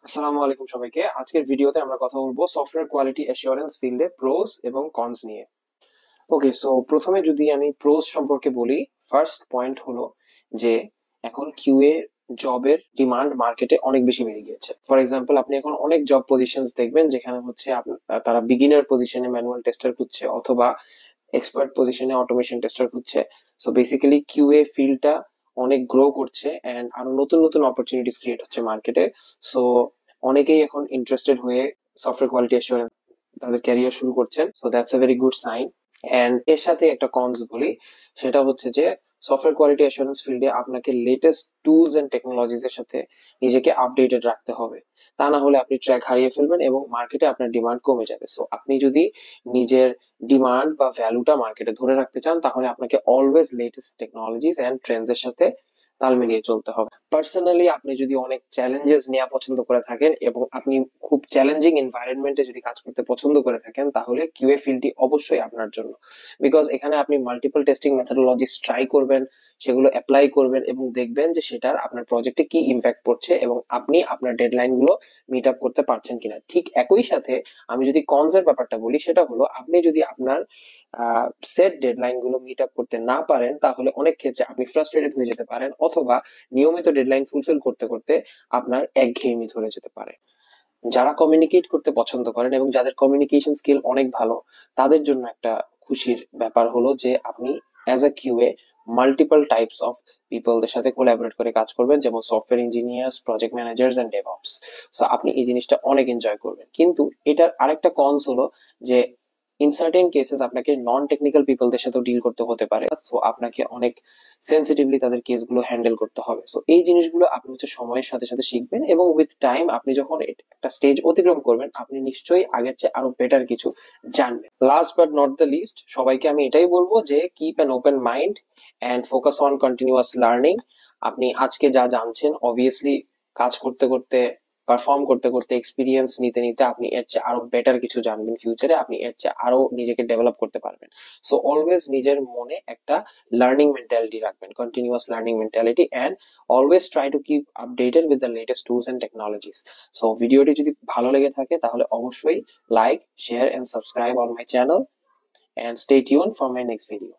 আসসালামু আলাইকুম সবাইকে। আজকের ভিডিওতে আমরা কথা বলবো সফটওয়্যার কোয়ালিটি অ্যাসিওরেন্স ফিল্ডে প্রোস এবং কনস নিয়ে। ওকে, সো প্রথমে যদি আমি প্রোস সম্পর্কে বলি, ফার্স্ট পয়েন্ট হলো যে এখন কিউএ জবের ডিমান্ড মার্কেটে অনেক বেশি বেড়ে গিয়েছে। ফর এক্সাম্পল, আপনি এখন অনেক জব পজিশনস দেখবেন যেখানে হচ্ছে তারা বিগিনার পজিশনে ম্যানুয়াল টেস্টার খুঁজছে অথবা এক্সপার্ট পজিশনে অটোমেশন টেস্টার খুঁজছে। সো বেসিক্যালি কিউএ ফিল্ডটা অনেক গ্রো করছে এন্ড আরো নতুন নতুন অপরচুনিটিস ক্রিয়েট হচ্ছে মার্কেটে। সো অনেকেই এখন ইন্টারেস্টেড হয়ে সফটওয়্যার কোয়ালিটি অ্যাসুরেন্স তাদের ক্যারিয়ার শুরু করছেন। So that's a very good sign. And এর সাথে একটা কনস বলি, সেটা হচ্ছে যে সফটওয়্যার কোয়ালিটি অ্যাসুরেন্স ফিল্ডে আপনাকে লেটেস্ট টুলস এন্ড টেকনোলজিস এর সাথে নিজেকে আপডেটেড রাখতে হবে। তা না হলে আপনি ট্র্যাক হারিয়ে ফেলবেন এবং মার্কেটে আপনার ডিমান্ড কমে যাবে। সো আপনি যদি নিজের ডিমান্ড বা ভ্যালুটা মার্কেটে ধরে রাখতে চান, তাহলে আপনাকে always latest technologies and trends এর সাথে তাল মিলিয়ে চলতে হবে। পার্সোনালি আপনি যদি অনেক চ্যালেঞ্জেস নেওয়া পছন্দ করে থাকেন এবং আপনি খুব চ্যালেঞ্জিং এনভায়রনমেন্টে যদি কাজ করতে পছন্দ করে থাকেন, তাহলে কিউএ ফিল্ডটি অবশ্যই আপনার জন্য। বিকজ এখানে আপনি মাল্টিপল টেস্টিং মেথডোলজিস ট্রাই করবেন, সেগুলো অ্যাপ্লাই করবেন এবং দেখবেন যে সেটার আপনার প্রজেক্টে কি ইম্প্যাক্ট পড়ছে এবং আপনি আপনার ডেডলাইন গুলো মিট আপ করতে পারছেন কিনা। ঠিক একই সাথে আমি যদি কনস এর ব্যাপারটা বলি, সেটা হলো আপনি যদি আপনার সেট ডেডলাইন গুলো মিট আপ করতে না পারেন, তাহলে অনেক ক্ষেত্রে আপনি ফ্রাস্ট্রেটেড হয়ে যেতে পারেন অথবা নিয়মিত ডেডলাইন ফুলফিল করতে করতে আপনার একঘেয়েমি ধরে যেতে পারে। যারা কমিউনিকেট করতে পছন্দ করেন এবং যাদের কমিউনিকেশন স্কিল অনেক ভালো, তাদের জন্য একটা খুশির ব্যাপার হলো যে আপনি as a QA multiple types of পিপলদের সাথে কোলাবরেট করে কাজ করবেন, যেমন software engineers, project managers and DevOps. So আপনি এই জিনিসটা অনেক এনজয় করবেন। কিন্তু এটার আরেকটা কনস হলো যে ইন সার্টেন কেসেস আপনাকে নন টেকনিক্যাল পিপলদের সাথেও ডিল করতে হতে পারে। সো আপনাকে অনেক সেন্সিটিভলি তাদের কেসগুলো হ্যান্ডেল করতে হবে। সো এই জিনিসগুলো আপনি হচ্ছে সময়ের সাথে সাথে শিখবেন এবং উইথ টাইম আপনি যখন একটা স্টেজ অতিক্রম করবেন, আপনি নিশ্চয়ই আগের চেয়ে আরো বেটার কিছু জানবেন। Last but not the least, সবাইকে আমি এটাই বলবো যে keep an open mind and focus on continuous learning. আপনি আজকে যা জানছেন, অবভিয়াসলি কাজ করতে করতে, পারফর্ম করতে করতে, এক্সপিরিয়েন্স নিতে নিতে আপনি এর চেয়ে আরো বেটার কিছু জানবেন ফিউচারে, আপনি এর চেয়ে আরো নিজেকে ডেভেলপ করতে পারবেন। সো অলওয়েজ নিজের মনে একটা লার্নিং মেন্টালিটি রাখবেন, continuous learning mentality, and always try to keep updated with the latest tools and technologies. So ভিডিওটি যদি ভালো লেগে থাকে তাহলে অবশ্যই like, share and subscribe on my channel, and stay tuned for my next video.